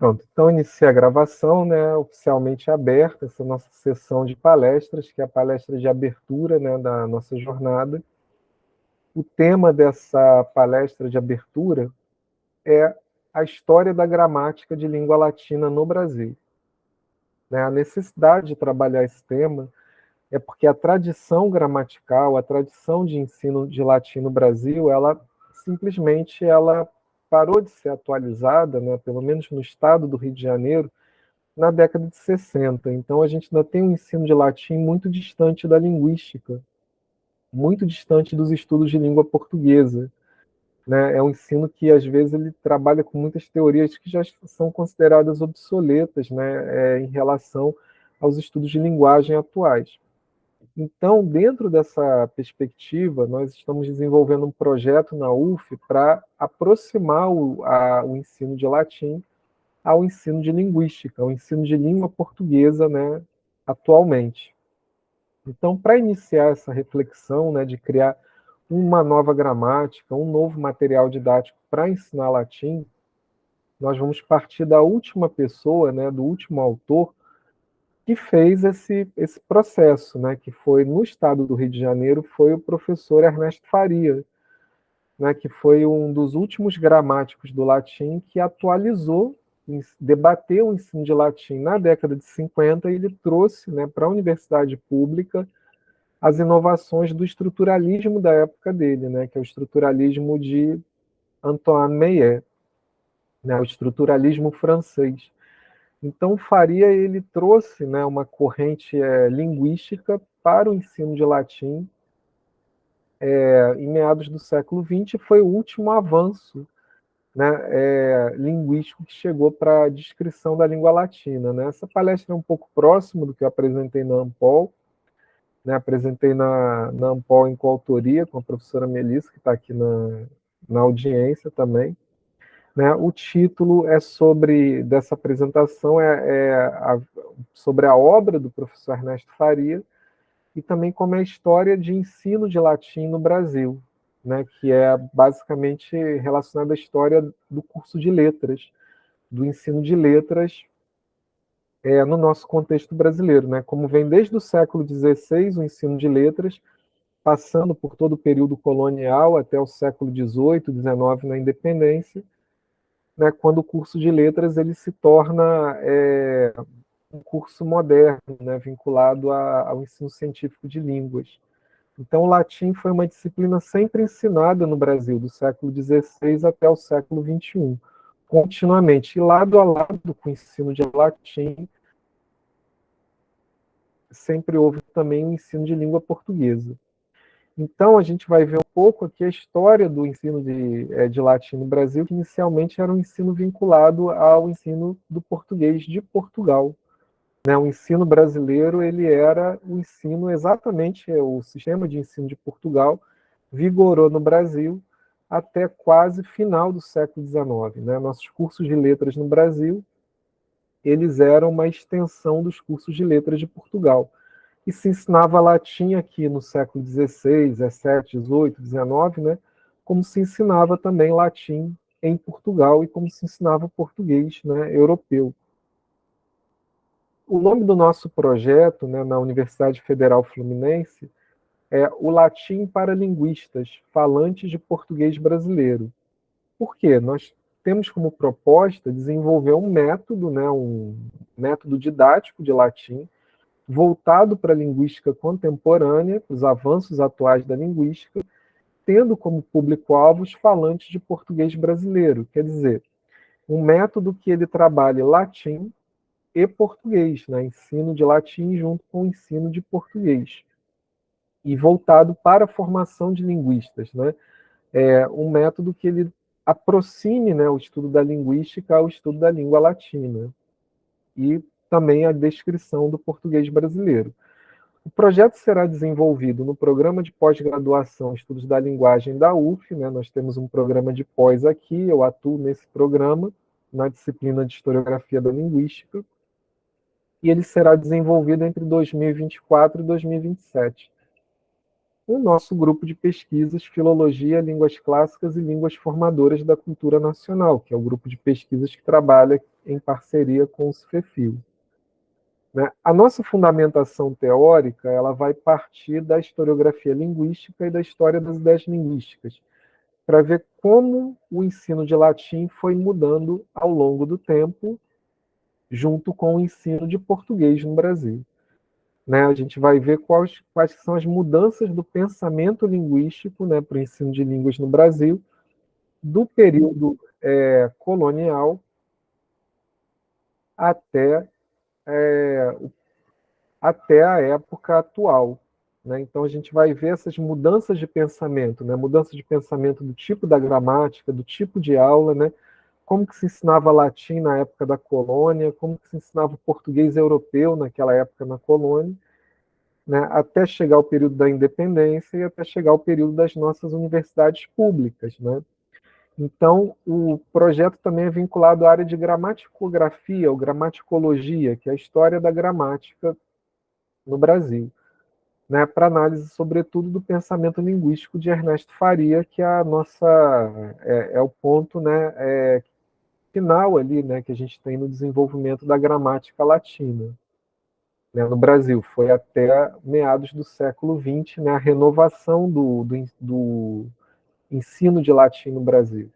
Pronto, então inicia a gravação, né, oficialmente aberta, essa nossa sessão de palestras, que é a palestra de abertura, né, da nossa jornada. O tema dessa palestra de abertura é a história da gramática de língua latina no Brasil. Né, a necessidade de trabalhar esse tema é porque a tradição gramatical, a tradição de ensino de latim no Brasil, ela simplesmente ela parou de ser atualizada, né, pelo menos no estado do Rio de Janeiro, na década de 60. Então, a gente ainda tem um ensino de latim muito distante da linguística, muito distante dos estudos de língua portuguesa. Né? É um ensino que, às vezes, ele trabalha com muitas teorias que já são consideradas obsoletas, né, em relação aos estudos de linguagem atuais. Então, dentro dessa perspectiva, nós estamos desenvolvendo um projeto na UF para aproximar o ensino de latim ao ensino de linguística, ao ensino de língua portuguesa, né, atualmente. Então, para iniciar essa reflexão, né, de criar uma nova gramática, um novo material didático para ensinar latim, nós vamos partir da última pessoa, né, do último autor que fez esse processo, né, que foi no estado do Rio de Janeiro, foi o professor Ernesto Faria, né, que foi um dos últimos gramáticos do latim que atualizou, debateu o ensino de latim na década de 50 e ele trouxe, né, para a universidade pública as inovações do estruturalismo da época dele, né, que é o estruturalismo de Antoine Meillet, né, o estruturalismo francês. Então, Faria ele trouxe, né, uma corrente linguística para o ensino de latim em meados do século XX, foi o último avanço, né, linguístico que chegou para a descrição da língua latina. Né? Essa palestra é um pouco próxima do que eu apresentei na Ampol, né? Apresentei na Ampol em coautoria com a professora Melissa, que está aqui na audiência também. Né? O título dessa apresentação sobre a obra do professor Ernesto Faria e também como é a história de ensino de latim no Brasil, né? Que é basicamente relacionada à história do curso de letras, do ensino de letras no nosso contexto brasileiro, né? Como vem desde o século XVI o ensino de letras, passando por todo o período colonial até o século XVIII, XIX na independência, né, quando o curso de letras ele se torna um curso moderno, né, vinculado ao ensino científico de línguas. Então, o latim foi uma disciplina sempre ensinada no Brasil, do século XVI até o século XXI, continuamente. E lado a lado com o ensino de latim, sempre houve também o ensino de língua portuguesa. Então, a gente vai ver um pouco aqui a história do ensino de latim no Brasil, que inicialmente era um ensino vinculado ao ensino do português de Portugal. Né? O ensino brasileiro ele era o ensino exatamente, o sistema de ensino de Portugal vigorou no Brasil até quase final do século XIX. Né? Nossos cursos de letras no Brasil, eles eram uma extensão dos cursos de letras de Portugal. E se ensinava latim aqui no século XVI, XVII, XVIII, XIX, né? Como se ensinava também latim em Portugal e como se ensinava português, né, europeu. O nome do nosso projeto, né, na Universidade Federal Fluminense, é o Latim para Linguistas, Falantes de Português Brasileiro. Por quê? Nós temos como proposta desenvolver um método, né, um método didático de latim, voltado para a linguística contemporânea, para os avanços atuais da linguística, tendo como público-alvo os falantes de português brasileiro. Quer dizer, um método que ele trabalhe latim e português, né? Ensino de latim junto com o ensino de português. E voltado para a formação de linguistas. Né? É um método que ele aproxime, né, o estudo da linguística ao estudo da língua latina. E também a descrição do português brasileiro. O projeto será desenvolvido no programa de pós-graduação Estudos da Linguagem da UF, né? Nós temos um programa de pós aqui, eu atuo nesse programa, na disciplina de Historiografia da Linguística, e ele será desenvolvido entre 2024 e 2027. o nosso grupo de pesquisas Filologia, Línguas Clássicas e Línguas Formadoras da Cultura Nacional, que é o grupo de pesquisas que trabalha em parceria com o CFEFIL. Né? A nossa fundamentação teórica ela vai partir da historiografia linguística e da história das ideias linguísticas, para ver como o ensino de latim foi mudando ao longo do tempo, junto com o ensino de português no Brasil. Né? A gente vai ver quais são as mudanças do pensamento linguístico, né, para o ensino de línguas no Brasil, do período colonial até, até a época atual. Né? Então, a gente vai ver essas mudanças de pensamento, né? Mudança de pensamento do tipo da gramática, do tipo de aula, né? Como que se ensinava latim na época da colônia, como que se ensinava português europeu naquela época na colônia, né, até chegar ao período da independência e até chegar ao período das nossas universidades públicas. Né? Então, o projeto também é vinculado à área de gramaticografia, ou gramaticologia, que é a história da gramática no Brasil, né, para análise, sobretudo, do pensamento linguístico de Ernesto Faria, que é a nossa o ponto, né, final ali, né, que a gente tem no desenvolvimento da gramática latina, né, no Brasil. Foi até meados do século XX, né, a renovação do ensino de latim no Brasil.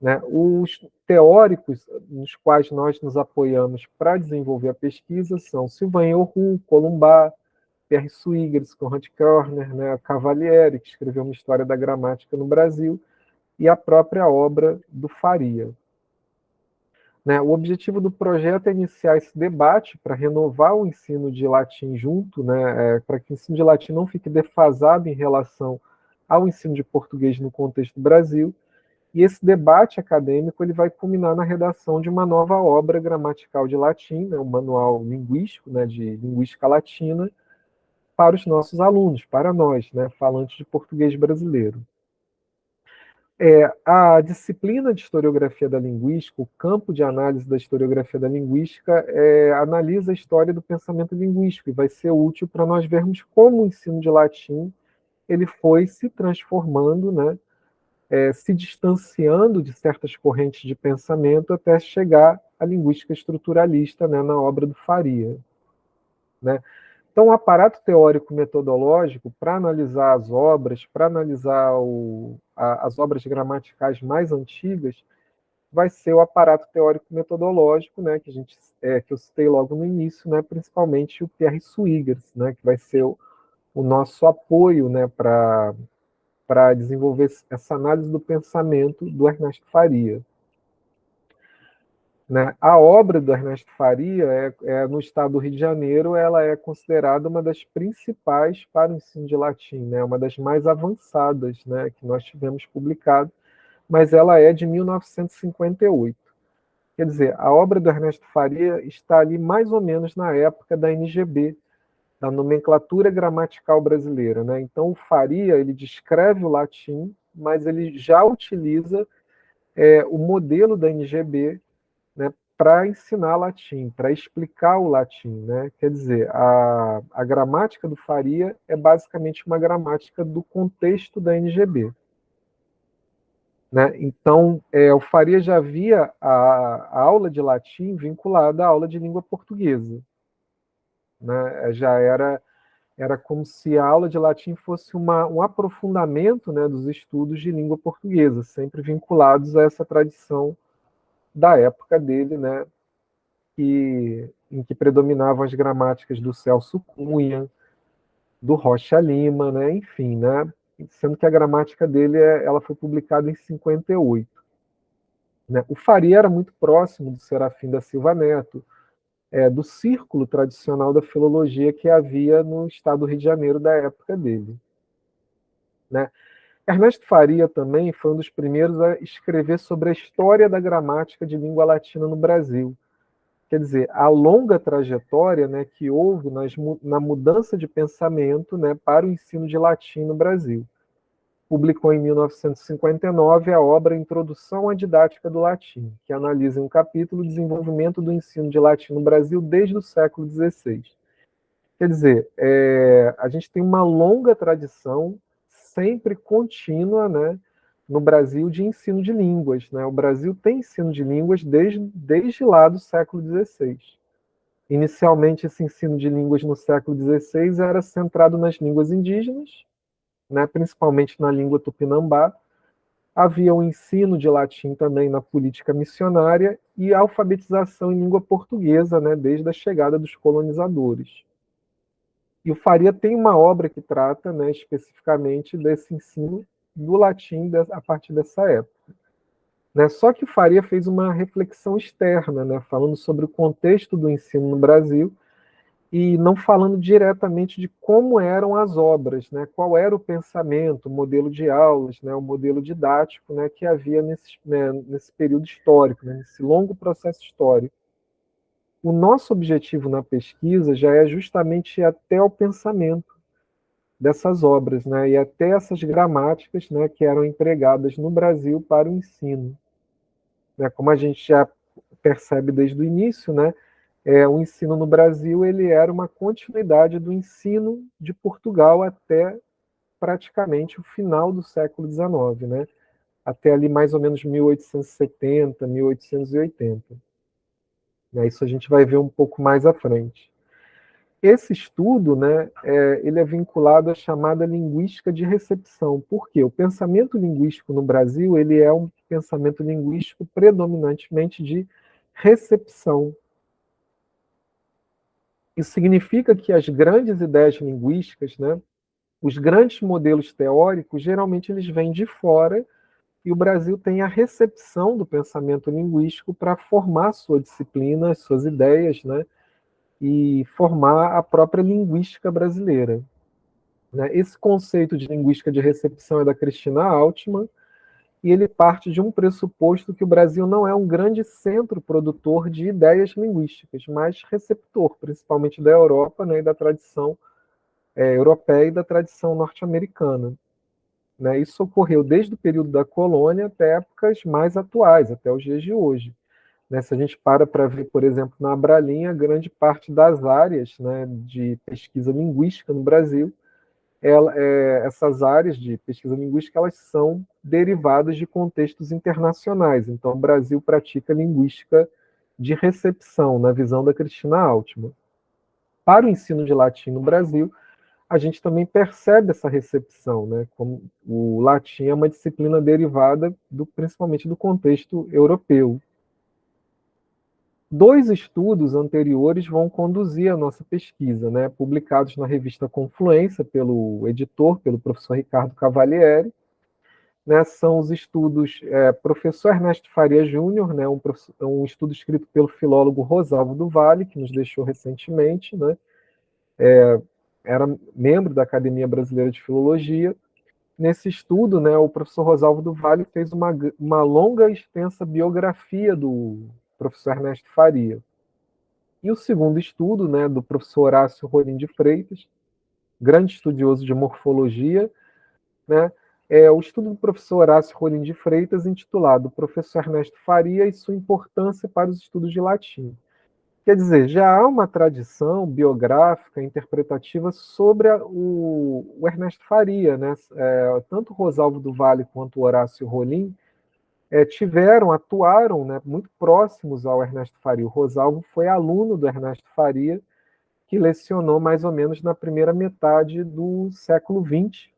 Né? Os teóricos nos quais nós nos apoiamos para desenvolver a pesquisa são Sylvain Auroux, Columbat, Pierre Swigert, Conrad Körner, né, Cavalieri, que escreveu uma história da gramática no Brasil, e a própria obra do Faria. Né? O objetivo do projeto é iniciar esse debate para renovar o ensino de latim junto, né, para que o ensino de latim não fique defasado em relação ao ensino de português no contexto do Brasil. E esse debate acadêmico ele vai culminar na redação de uma nova obra gramatical de latim, né, um manual linguístico, né, de linguística latina, para os nossos alunos, para nós, né, falantes de português brasileiro. A disciplina de historiografia da linguística, o campo de análise da historiografia da linguística, analisa a história do pensamento linguístico e vai ser útil para nós vermos como o ensino de latim ele foi se transformando, né, se distanciando de certas correntes de pensamento até chegar à linguística estruturalista, né, na obra do Faria. Né? Então, o aparato teórico-metodológico para analisar as obras, para analisar as obras gramaticais mais antigas, vai ser o aparato teórico-metodológico, né, que eu citei logo no início, né, principalmente o Pierre Swigert, né, que vai ser o nosso apoio, né, para desenvolver essa análise do pensamento do Ernesto Faria. Né? A obra do Ernesto Faria, no estado do Rio de Janeiro, ela é considerada uma das principais para o ensino de latim, né? Uma das mais avançadas, né, que nós tivemos publicado, mas ela é de 1958. Quer dizer, a obra do Ernesto Faria está ali mais ou menos na época da NGB, da Nomenclatura Gramatical Brasileira. Né? Então, o Faria ele descreve o latim, mas ele já utiliza o modelo da NGB, né, para ensinar latim, para explicar o latim. Né? Quer dizer, a gramática do Faria é basicamente uma gramática do contexto da NGB. Né? Então, o Faria já via a aula de latim vinculada à aula de língua portuguesa. Né? Já era como se a aula de latim fosse um aprofundamento, né, dos estudos de língua portuguesa, sempre vinculados a essa tradição da época dele, né, em que predominavam as gramáticas do Celso Cunha, do Rocha Lima, né, enfim, né, sendo que a gramática dele ela foi publicada em 58. Né. O Faria era muito próximo do Serafim da Silva Neto, do círculo tradicional da filologia que havia no estado do Rio de Janeiro da época dele. Né. Ernesto Faria também foi um dos primeiros a escrever sobre a história da gramática de língua latina no Brasil. Quer dizer, a longa trajetória, né, que houve na mudança de pensamento, né, para o ensino de latim no Brasil. Publicou em 1959 a obra Introdução à Didática do Latim, que analisa em um capítulo o desenvolvimento do ensino de latim no Brasil desde o século XVI. Quer dizer, a gente tem uma longa tradição, sempre contínua, né, no Brasil, de ensino de línguas. Né? O Brasil tem ensino de línguas desde lá do século XVI. Inicialmente, esse ensino de línguas no século XVI era centrado nas línguas indígenas, né, principalmente na língua tupinambá. Havia o ensino de latim também na política missionária e a alfabetização em língua portuguesa, né, desde a chegada dos colonizadores. E o Faria tem uma obra que trata, né, especificamente desse ensino do latim a partir dessa época. Né? Só que o Faria fez uma reflexão externa, né, falando sobre o contexto do ensino no Brasil e não falando diretamente de como eram as obras, né, qual era o pensamento, o modelo de aulas, né, o modelo didático, né, que havia nesse período histórico, né, nesse longo processo histórico. O nosso objetivo na pesquisa já é justamente ir até o pensamento dessas obras, né, e até essas gramáticas, né, que eram empregadas no Brasil para o ensino. Né, como a gente já percebe desde o início, né, o ensino no Brasil ele era uma continuidade do ensino de Portugal até praticamente o final do século XIX, né, até ali mais ou menos 1870, 1880. Né, isso a gente vai ver um pouco mais à frente. Esse estudo, né, ele é vinculado à chamada linguística de recepção. Por quê? O pensamento linguístico no Brasil ele é um pensamento linguístico predominantemente de recepção. Isso significa que as grandes ideias linguísticas, né, os grandes modelos teóricos, geralmente eles vêm de fora e o Brasil tem a recepção do pensamento linguístico para formar sua disciplina, suas ideias, né, e formar a própria linguística brasileira. Né? Esse conceito de linguística de recepção é da Cristina Altman, e ele parte de um pressuposto que o Brasil não é um grande centro produtor de ideias linguísticas, mas receptor, principalmente da Europa, né, e da tradição europeia e da tradição norte-americana. Né? Isso ocorreu desde o período da colônia até épocas mais atuais, até os dias de hoje. Né? Se a gente para ver, por exemplo, na Abralinha, grande parte das áreas, né, de pesquisa linguística no Brasil, essas áreas de pesquisa linguística elas são derivadas de contextos internacionais. Então, o Brasil pratica linguística de recepção, na visão da Cristina Altman. Para o ensino de latim no Brasil, a gente também percebe essa recepção, né? Como o latim é uma disciplina derivada principalmente do contexto europeu. Dois estudos anteriores vão conduzir a nossa pesquisa, né? Publicados na revista Confluência pelo editor, pelo professor Ricardo Cavalieri. Né? São os estudos professor Ernesto Faria Júnior, né? Um estudo escrito pelo filólogo Rosalvo do Vale, que nos deixou recentemente, né? Era membro da Academia Brasileira de Filologia. Nesse estudo, né, o professor Rosalvo do Vale fez uma longa e extensa biografia do professor Ernesto Faria. E o segundo estudo, né, do professor Horácio Rolim de Freitas, grande estudioso de morfologia, né, é o estudo do professor Horácio Rolim de Freitas, intitulado Professor Ernesto Faria e sua importância para os estudos de latim. Quer dizer, já há uma tradição biográfica, interpretativa sobre o Ernesto Faria, né? Tanto o Rosalvo do Vale quanto o Horácio Rolim atuaram, né, muito próximos ao Ernesto Faria. O Rosalvo foi aluno do Ernesto Faria, que lecionou mais ou menos na primeira metade do século XX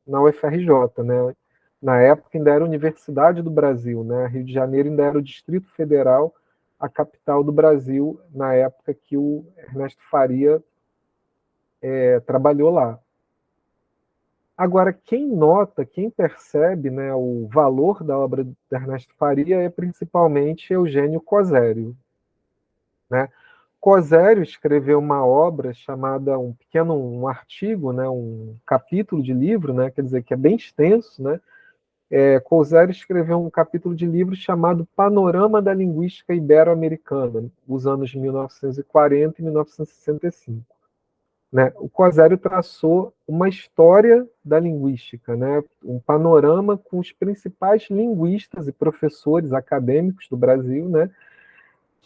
na UFRJ, né? Na época ainda era a Universidade do Brasil, né? Rio de Janeiro ainda era o Distrito Federal, a capital do Brasil, na época que o Ernesto Faria trabalhou lá. Agora, quem nota, quem percebe, né, o valor da obra de Ernesto Faria é principalmente Eugênio Cosério. Né? Cosério escreveu uma obra chamada, um artigo, né, um capítulo de livro, né, quer dizer que é bem extenso, né? Cosério escreveu um capítulo de livro chamado Panorama da Linguística Ibero-Americana, os anos de 1940 e 1965. Né? O Cosério traçou uma história da linguística, né? Um panorama com os principais linguistas e professores acadêmicos do Brasil, né?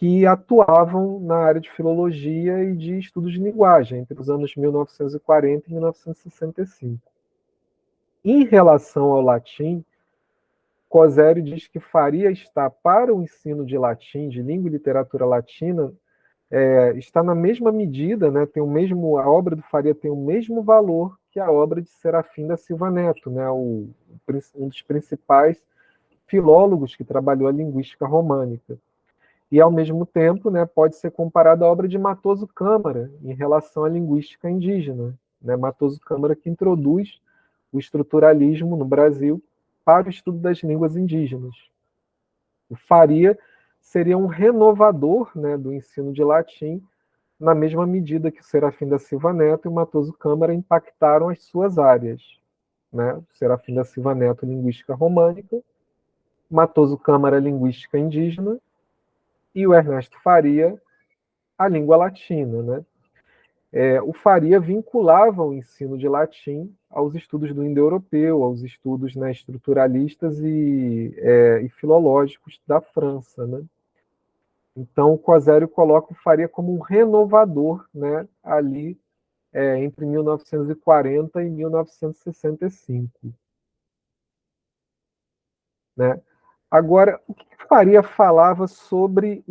que atuavam na área de filologia e de estudos de linguagem, entre os anos 1940 e 1965. Em relação ao latim, Cosério diz que Faria está para o ensino de latim, de língua e literatura latina, está na mesma medida, né, tem o mesmo, a obra do Faria tem o mesmo valor que a obra de Serafim da Silva Neto, né, um dos principais filólogos que trabalhou a linguística românica. E, ao mesmo tempo, né, pode ser comparado à obra de Matoso Câmara em relação à linguística indígena. Né? Matoso Câmara que introduz o estruturalismo no Brasil para o estudo das línguas indígenas. O Faria seria um renovador, né, do ensino de latim, na mesma medida que o Serafim da Silva Neto e o Matoso Câmara impactaram as suas áreas. Né? O Serafim da Silva Neto, linguística românica, Matoso Câmara, linguística indígena, e o Ernesto Faria, a língua latina. Né? O Faria vinculava o ensino de latim aos estudos do indo-europeu, aos estudos, né, estruturalistas e filológicos da França. Né? Então, o Cosério coloca o Faria como um renovador, né, ali entre 1940 e 1965. Né? Agora, o que Faria falava sobre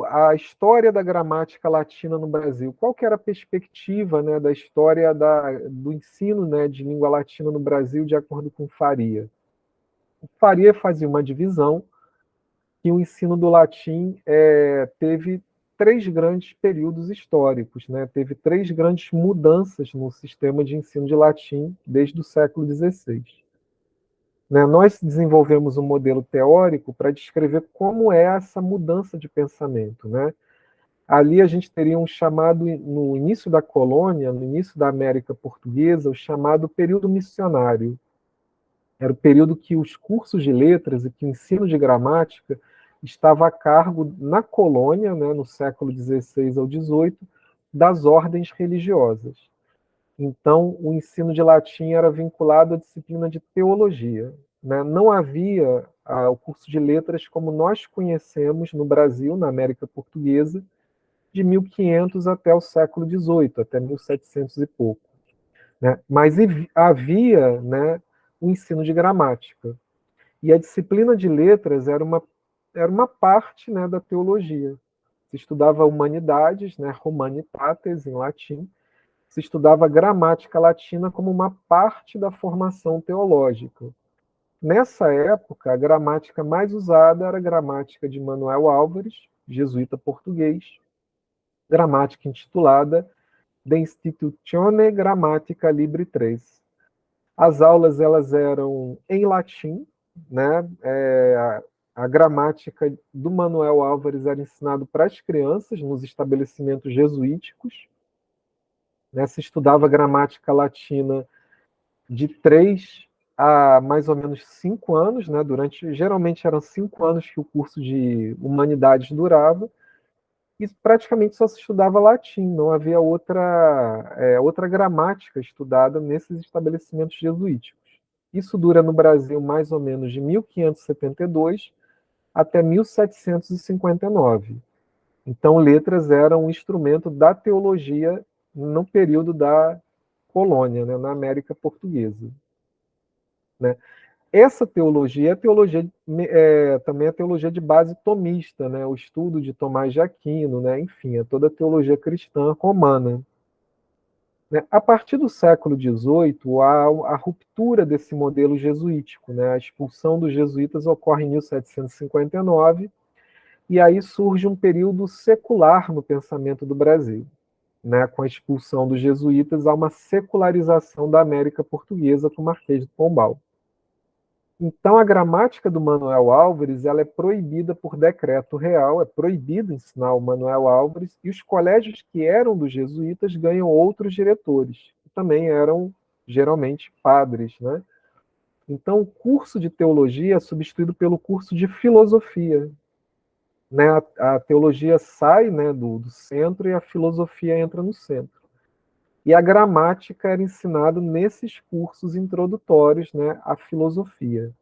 a história da gramática latina no Brasil? Qual que era a perspectiva, né, da história do ensino, né, de língua latina no Brasil, de acordo com Faria? O Faria fazia uma divisão que o ensino do latim teve três grandes períodos históricos, né? Teve três grandes mudanças no sistema de ensino de latim desde o século XVI. Né? Nós desenvolvemos um modelo teórico para descrever como é essa mudança de pensamento. Né? Ali a gente teria um chamado, no início da colônia, no início da América Portuguesa, o chamado período missionário. Era o período que os cursos de letras e que o ensino de gramática estava a cargo, na colônia, né, no século XVI ao XVIII, das ordens religiosas. Então, o ensino de latim era vinculado à disciplina de teologia. Né? Não havia o curso de letras como nós conhecemos no Brasil, na América Portuguesa, de 1500 até o século XVIII, até 1700 e pouco. Né? Mas havia, né, o ensino de gramática. E a disciplina de letras era uma parte, né, da teologia. Se estudava humanidades, né, humanitates em latim, se estudava gramática latina como uma parte da formação teológica. Nessa época, a gramática mais usada era a gramática de Manuel Álvares, jesuíta português, gramática intitulada De Institutione Grammatica Libri 3. As aulas elas eram em latim, né? A gramática do Manuel Álvares era ensinado para as crianças nos estabelecimentos jesuíticos. Né? Se estudava gramática latina de 3 a mais ou menos 5 anos, né? Geralmente eram 5 anos que o curso de humanidades durava, e praticamente só se estudava latim, não havia outra gramática estudada nesses estabelecimentos jesuíticos. Isso dura no Brasil mais ou menos de 1572 até 1759. Então, letras eram um instrumento da teologia no período da colônia, né, na América Portuguesa. Né? Essa teologia é a teologia, também a teologia de base tomista, né? O estudo de Tomás de Aquino, né? Enfim, é toda a teologia cristã romana. Né? A partir do século XVIII, há a ruptura desse modelo jesuítico. Né? A expulsão dos jesuítas ocorre em 1759, e aí surge um período secular no pensamento do Brasil. Né? Com a expulsão dos jesuítas, há uma secularização da América Portuguesa com o Marquês de Pombal. Então, a gramática do Manuel Álvares ela é proibida por decreto real, é proibido ensinar o Manuel Álvares, e os colégios que eram dos jesuítas ganham outros diretores, que também eram, geralmente, padres. Né? Então, o curso de teologia é substituído pelo curso de filosofia. Né? A teologia sai, né, do centro e a filosofia entra no centro. E a gramática era ensinada nesses cursos introdutórios, né, à filosofia.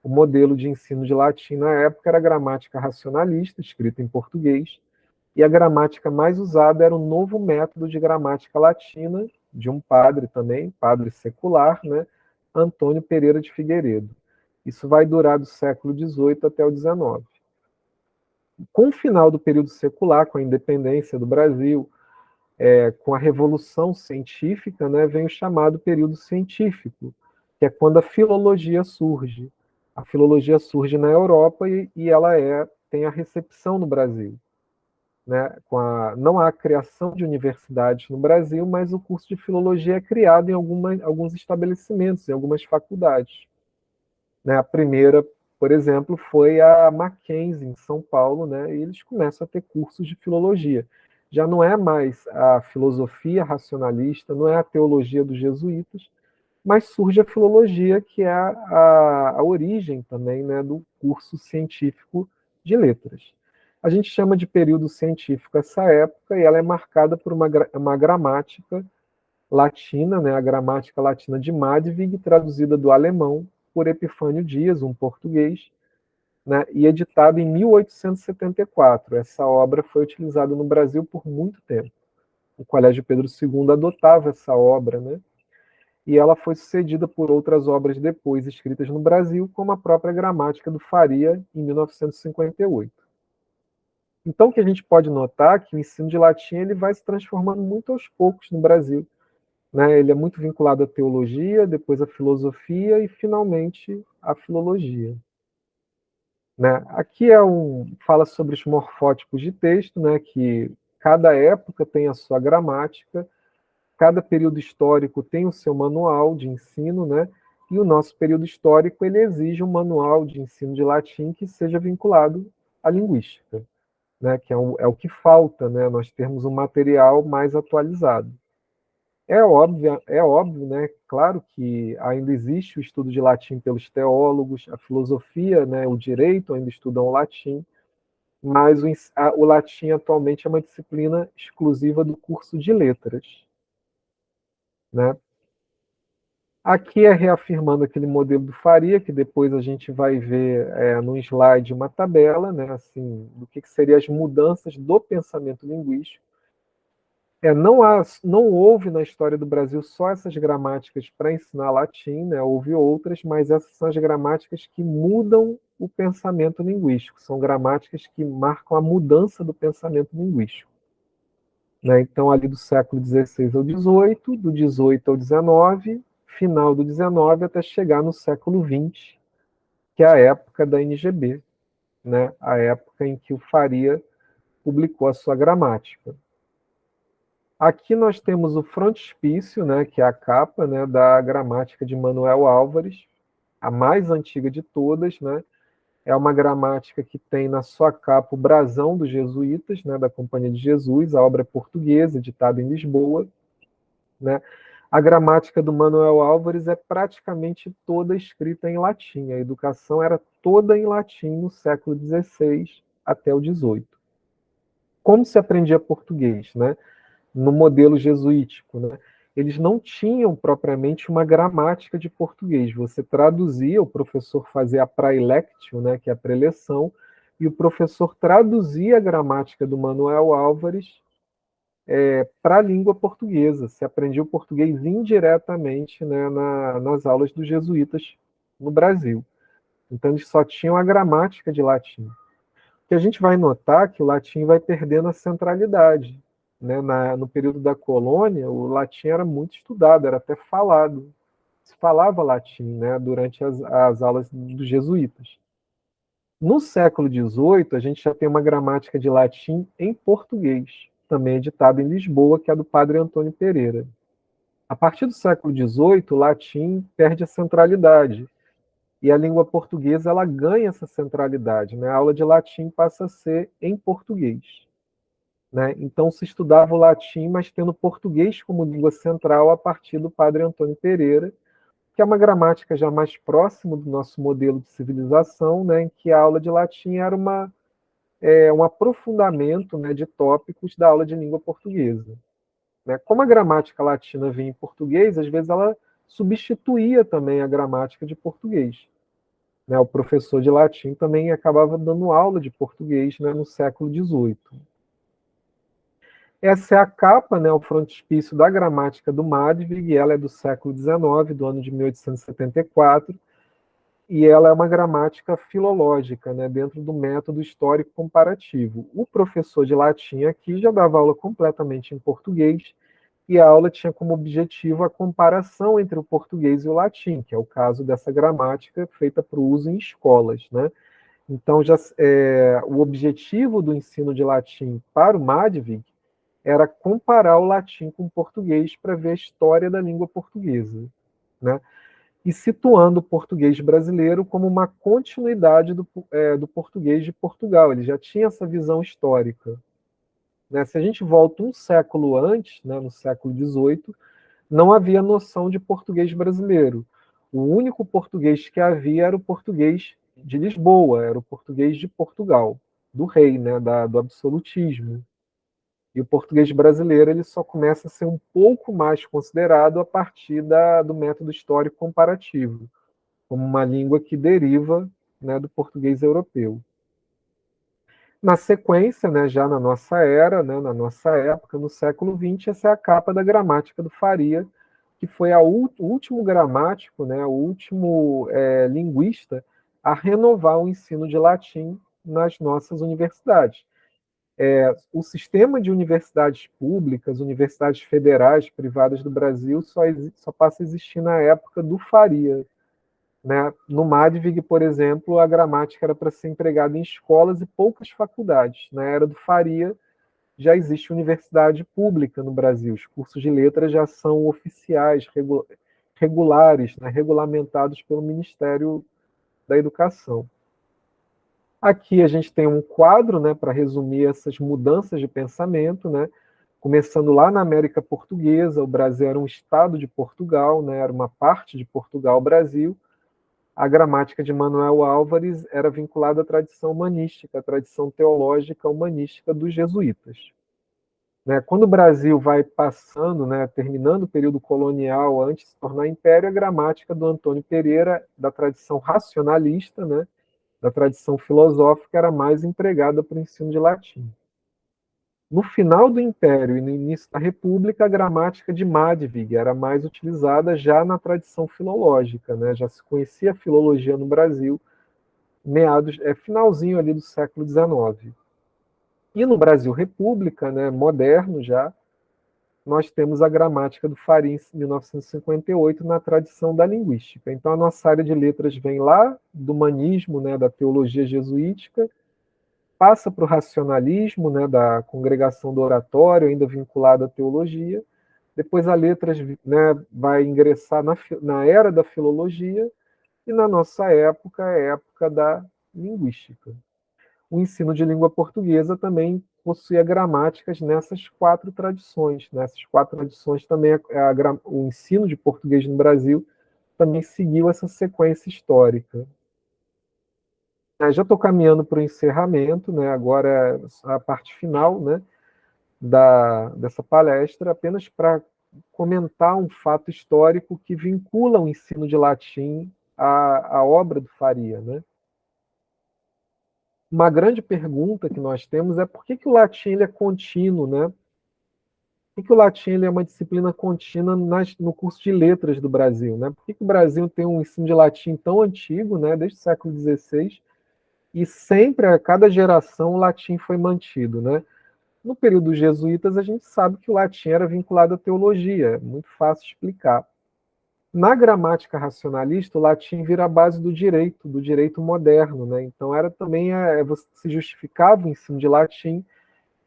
O modelo de ensino de latim na época era a gramática racionalista, escrita em português, e a gramática mais usada era o novo método de gramática latina, de um padre também, padre secular, né, Antônio Pereira de Figueiredo. Isso vai durar do século XVIII até o XIX. Com o final do período secular, com a independência do Brasil, com a revolução científica, né, vem o chamado período científico, que é quando a filologia surge. A filologia surge na Europa e ela tem a recepção no Brasil. Né, não há criação de universidades no Brasil, mas o curso de filologia é criado em alguns estabelecimentos, em algumas faculdades. Né, a primeira, por exemplo, foi a Mackenzie, em São Paulo, né, e eles começam a ter cursos de filologia. Já não é mais a filosofia racionalista, não é a teologia dos jesuítas, mas surge a filologia, que é a origem também, né, do curso científico de letras. A gente chama de período científico essa época, e ela é marcada por uma gramática latina, né, a gramática latina de Madvig, traduzida do alemão por Epifânio Dias, um português, né, e editada em 1874. Essa obra foi utilizada no Brasil por muito tempo. O Colégio Pedro II adotava essa obra, né, e ela foi sucedida por outras obras depois escritas no Brasil, como a própria Gramática do Faria, em 1958. Então, o que a gente pode notar é que o ensino de latim ele vai se transformando muito aos poucos no Brasil. Né? Ele é muito vinculado à teologia, depois à filosofia e, finalmente, à filologia. Né? Aqui fala sobre os morfótipos de texto, né? Que cada época tem a sua gramática, cada período histórico tem o seu manual de ensino, né? E o nosso período histórico ele exige um manual de ensino de latim que seja vinculado à linguística, né? Que é o que falta, né? Nós termos um material mais atualizado. É óbvio, né? Claro que ainda existe o estudo de latim pelos teólogos, a filosofia, né? O direito ainda estudam o latim, mas o latim atualmente é uma disciplina exclusiva do curso de letras, né? Aqui é reafirmando aquele modelo do Faria, que depois a gente vai ver no slide uma tabela, né, assim, do que seriam as mudanças do pensamento linguístico. Não houve na história do Brasil só essas gramáticas para ensinar latim, né, houve outras, mas essas são as gramáticas que mudam o pensamento linguístico, são gramáticas que marcam a mudança do pensamento linguístico. Né? Então, ali do século XVI ao XVIII, do XVIII ao XIX, final do XIX até chegar no século XX, que é a época da NGB, né? A época em que o Faria publicou a sua gramática. Aqui nós temos o frontispício, né, que é a capa, né, da gramática de Manuel Álvares, a mais antiga de todas, né? É uma gramática que tem na sua capa o brasão dos jesuítas, né, da Companhia de Jesus, a obra portuguesa, editada em Lisboa. Né? A gramática do Manuel Álvares é praticamente toda escrita em latim. A educação era toda em latim no século XVI até o XVIII. Como se aprendia português? Né? No modelo jesuítico, né? Eles não tinham propriamente uma gramática de português. Você traduzia, o professor fazia a praelectio, né, que é a preleção, e o professor traduzia a gramática do Manuel Álvares para a língua portuguesa. Se aprendia o português indiretamente, né, nas aulas dos jesuítas no Brasil. Então, eles só tinham a gramática de latim. O que a gente vai notar é que o latim vai perdendo a centralidade. Né? No período da colônia, o latim era muito estudado, era até falado. Se falava latim, né, durante as aulas dos jesuítas. No século XVIII, a gente já tem uma gramática de latim em português, também editada em Lisboa, que é do padre Antônio Pereira. A partir do século XVIII, o latim perde a centralidade, e a língua portuguesa ela ganha essa centralidade. Né? A aula de latim passa a ser em português. Né? Então se estudava o latim, mas tendo português como língua central a partir do padre Antônio Pereira, que é uma gramática já mais próximo do nosso modelo de civilização, né, em que a aula de latim era um aprofundamento, né, de tópicos da aula de língua portuguesa. Né? Como a gramática latina vinha em português, às vezes ela substituía também a gramática de português. né, o professor de latim também acabava dando aula de português, né, no século XVIII. Essa é a capa, né, o frontispício da gramática do Madvig, e ela é do século XIX, do ano de 1874, e ela é uma gramática filológica, né, dentro do método histórico comparativo. O professor de latim aqui já dava aula completamente em português, e a aula tinha como objetivo a comparação entre o português e o latim, que é o caso dessa gramática feita para o uso em escolas, né? Então, o objetivo do ensino de latim para o Madvig era comparar o latim com o português para ver a história da língua portuguesa, né? E situando o português brasileiro como uma continuidade do português de Portugal. Ele já tinha essa visão histórica, né? Se a gente volta um século antes, né, no século XVIII, não havia noção de português brasileiro. O único português que havia era o português de Lisboa, era o português de Portugal, do rei, né, do absolutismo. E o português brasileiro ele só começa a ser um pouco mais considerado a partir do método histórico comparativo, como uma língua que deriva, né, do português europeu. Na sequência, né, já na nossa era, né, na nossa época, no século XX, essa é a capa da gramática do Faria, que foi o último gramático, né, o último linguista a renovar o ensino de latim nas nossas universidades. O sistema de universidades públicas, universidades federais, privadas do Brasil, só passa a existir na época do Faria. Né? No Madvig, por exemplo, a gramática era para ser empregada em escolas e poucas faculdades. Na era do Faria, já existe universidade pública no Brasil. Os cursos de letras já são oficiais, regulares, né? Regulamentados pelo Ministério da Educação. Aqui a gente tem um quadro, né, para resumir essas mudanças de pensamento, né? Começando lá na América Portuguesa, o Brasil era um estado de Portugal, né? Era uma parte de Portugal, Brasil. A gramática de Manuel Álvares era vinculada à tradição humanística, à tradição teológica humanística dos jesuítas. Né? Quando o Brasil vai passando, né, terminando o período colonial, antes de se tornar império, a gramática do Antônio Pereira, da tradição racionalista, né, da tradição filosófica, era mais empregada para o ensino de latim. No final do Império e no início da República, a gramática de Madvig era mais utilizada já na tradição filológica, né? Já se conhecia a filologia no Brasil, finalzinho ali do século XIX. E no Brasil República, né, moderno já, nós temos a gramática do Faria em 1958 na tradição da linguística. Então a nossa área de letras vem lá do humanismo, né, da teologia jesuítica, passa para o racionalismo, né, da congregação do oratório, ainda vinculado à teologia. Depois a letras, né, vai ingressar na era da filologia, e na nossa época é a época da linguística. O ensino de língua portuguesa também possuía gramáticas nessas quatro tradições. Nessas quatro tradições também o ensino de português no Brasil também seguiu essa sequência histórica. Já estou caminhando para o encerramento, né? Agora a parte final, né, dessa palestra, apenas para comentar um fato histórico que vincula o ensino de latim à obra do Faria. Né? Uma grande pergunta que nós temos é por que o latim ele é contínuo, né? Por que o latim ele é uma disciplina contínua no curso de letras do Brasil? Né? Por que o Brasil tem um ensino de latim tão antigo, né, desde o século XVI, e sempre, a cada geração, o latim foi mantido, né? No período dos jesuítas, a gente sabe que o latim era vinculado à teologia, é muito fácil explicar. Na gramática racionalista, o latim vira a base do direito moderno, né? Então era também se justificava o ensino de latim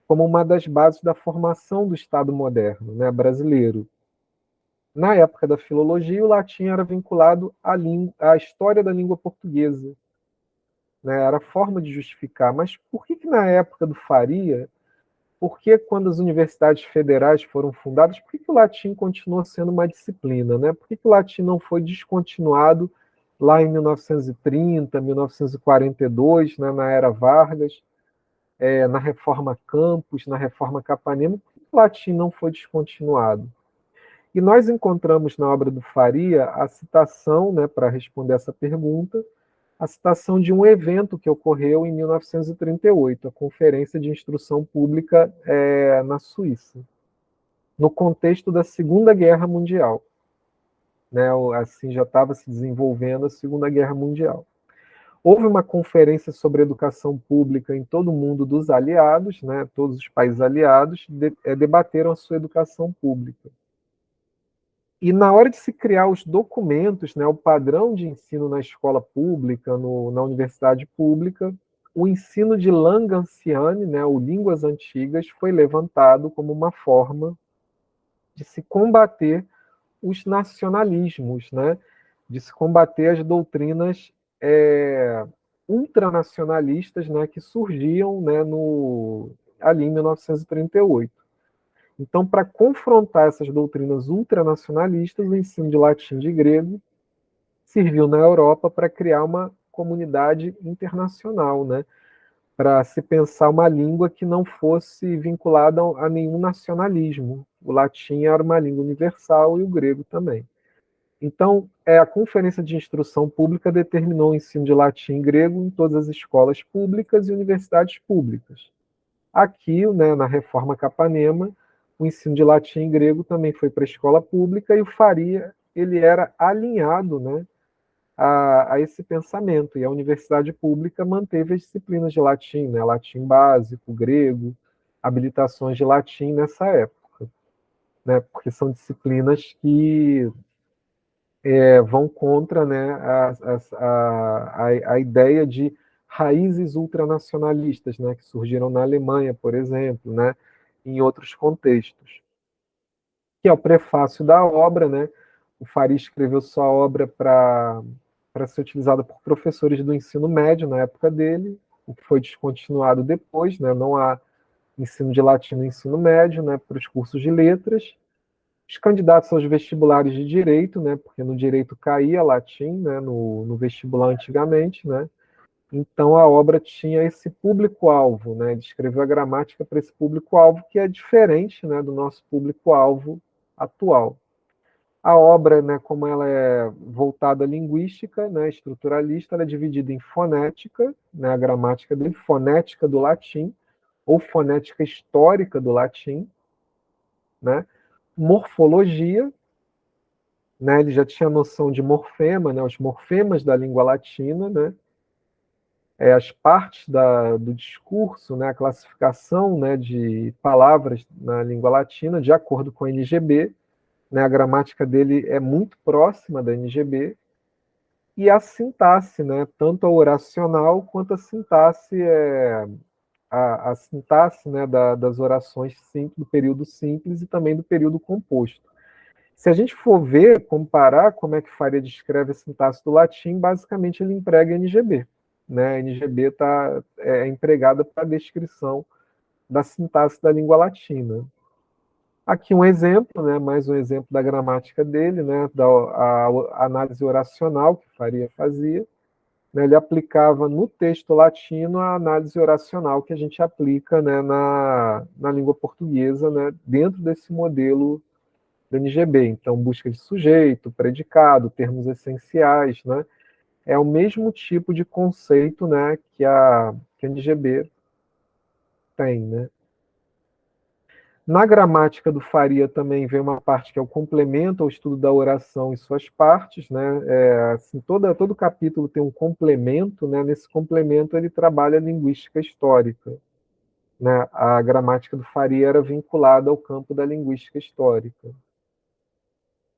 como uma das bases da formação do Estado moderno, né, brasileiro. Na época da filologia, o latim era vinculado à história da língua portuguesa, né? Era a forma de justificar. Mas por que na época do Faria, por que quando as universidades federais foram fundadas, por que o latim continuou sendo uma disciplina? Né? Por que o latim não foi descontinuado lá em 1930, 1942, né, na era Vargas, na Reforma Campos, na Reforma Capanema? Por que o latim não foi descontinuado? E nós encontramos na obra do Faria a citação, né, para responder essa pergunta, a citação de um evento que ocorreu em 1938, a Conferência de Instrução Pública na Suíça, no contexto da Segunda Guerra Mundial. Né, assim, já estava se desenvolvendo a Segunda Guerra Mundial. Houve uma conferência sobre educação pública em todo o mundo dos aliados, né, todos os países aliados debateram a sua educação pública. E na hora de se criar os documentos, né, o padrão de ensino na escola pública, na universidade pública, o ensino de Langanciani, né, o Línguas Antigas, foi levantado como uma forma de se combater os nacionalismos, né, de se combater as doutrinas ultranacionalistas, né, que surgiam, né, ali em 1938. Então, para confrontar essas doutrinas ultranacionalistas, o ensino de latim e de grego serviu na Europa para criar uma comunidade internacional, né, para se pensar uma língua que não fosse vinculada a nenhum nacionalismo. O latim era uma língua universal e o grego também. Então, a Conferência de Instrução Pública determinou o ensino de latim e grego em todas as escolas públicas e universidades públicas. Aqui, né, na Reforma Capanema, o ensino de latim e grego também foi para a escola pública e o Faria ele era alinhado, né, a esse pensamento. E a universidade pública manteve as disciplinas de latim, né, latim básico, grego, habilitações de latim nessa época, né, porque são disciplinas que vão contra, né, a ideia de raízes ultranacionalistas, né, que surgiram na Alemanha, por exemplo, né, em outros contextos. Que é o prefácio da obra, né? O Faria escreveu sua obra para ser utilizada por professores do ensino médio na época dele, o que foi descontinuado depois, né? Não há ensino de latim no ensino médio, né, para os cursos de letras. Os candidatos aos vestibulares de direito, né, porque no direito caía latim, né, no vestibular antigamente, né, então a obra tinha esse público-alvo, né, ele escreveu a gramática para esse público-alvo que é diferente, né, do nosso público-alvo atual. A obra, né, como ela é voltada à linguística, né, estruturalista, ela é dividida em fonética, né, a gramática dele, fonética do latim, ou fonética histórica do latim, né, morfologia, né, ele já tinha noção de morfema, né, os morfemas da língua latina, né, as partes do discurso, né, a classificação, né, de palavras na língua latina, de acordo com a NGB, né, a gramática dele é muito próxima da NGB, e a sintaxe, né, tanto a oracional quanto a sintaxe, a sintaxe, né, das orações simples, do período simples e também do período composto. Se a gente for ver, comparar como é que Faria descreve a sintaxe do latim, basicamente ele emprega NGB. Né? A NGB é empregada para a descrição da sintaxe da língua latina. Aqui um exemplo, né? Mais um exemplo da gramática dele, né? A análise oracional que Faria fazia. Né? Ele aplicava no texto latino a análise oracional que a gente aplica, né, na língua portuguesa, né, dentro desse modelo da NGB. Então, busca de sujeito, predicado, termos essenciais, né? É o mesmo tipo de conceito, né, que a NGB tem, né? Na gramática do Faria também vem uma parte que é o complemento ao estudo da oração e suas partes, né? Assim, todo capítulo tem um complemento, né? Nesse complemento ele trabalha a linguística histórica, né? A gramática do Faria era vinculada ao campo da linguística histórica.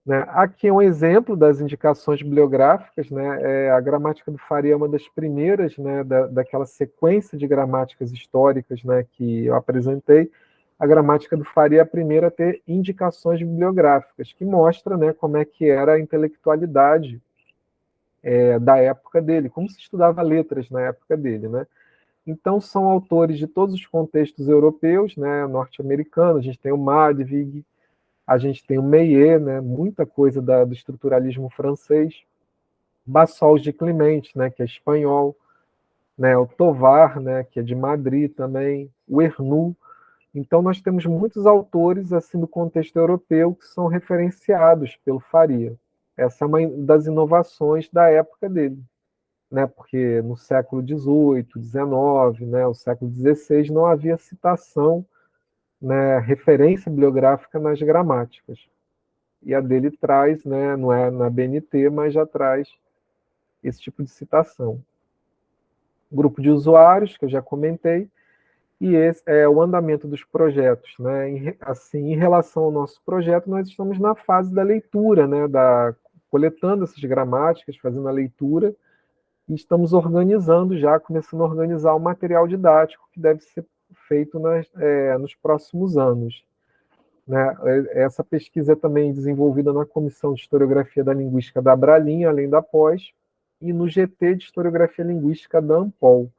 Né? Aqui é um exemplo das indicações bibliográficas, né? A gramática do Faria é uma das primeiras, né, daquela sequência de gramáticas históricas, né, que eu apresentei. A gramática do Faria é a primeira a ter indicações bibliográficas, que mostra, né, como é que era a intelectualidade da época dele, como se estudava letras na época dele. Né? Então, são autores de todos os contextos europeus, né, norte-americanos, a gente tem o Madvig, a gente tem o Meillet, né, muita coisa do estruturalismo francês, Bassols de Clemente, né, que é espanhol, né, o Tovar, né, que é de Madrid também, o Ernoult. Então, nós temos muitos autores assim do contexto europeu que são referenciados pelo Faria. Essa é uma das inovações da época dele. né, porque no século XVIII, XIX, né, o século XVI, não havia citação, né, referência bibliográfica nas gramáticas. E a dele traz, né, não é na BNT, mas já traz esse tipo de citação. Grupo de usuários, que eu já comentei, e esse é o andamento dos projetos, né? Assim, em relação ao nosso projeto, nós estamos na fase da leitura, né? Coletando essas gramáticas, fazendo a leitura, e estamos organizando já, começando a organizar o material didático que deve ser feito nos próximos anos. Né? Essa pesquisa é também desenvolvida na Comissão de Historiografia da Linguística da Abralin, além da pós, e no GT de Historiografia Linguística da Ampol.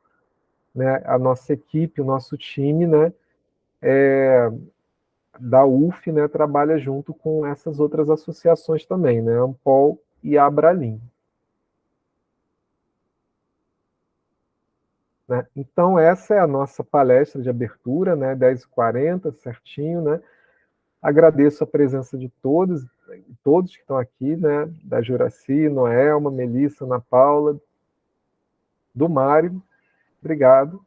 Né? A nossa equipe, o nosso time, né, da UF, né, trabalha junto com essas outras associações também, né, Ampol e a Abralin. Né? Então, essa é a nossa palestra de abertura, né, 10h40, certinho, né? Agradeço a presença de todos que estão aqui, né, da Juraci, Noelma, Melissa, Ana Paula, do Mário, obrigado,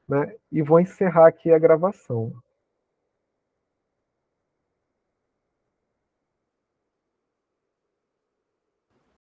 né? E vou encerrar aqui a gravação.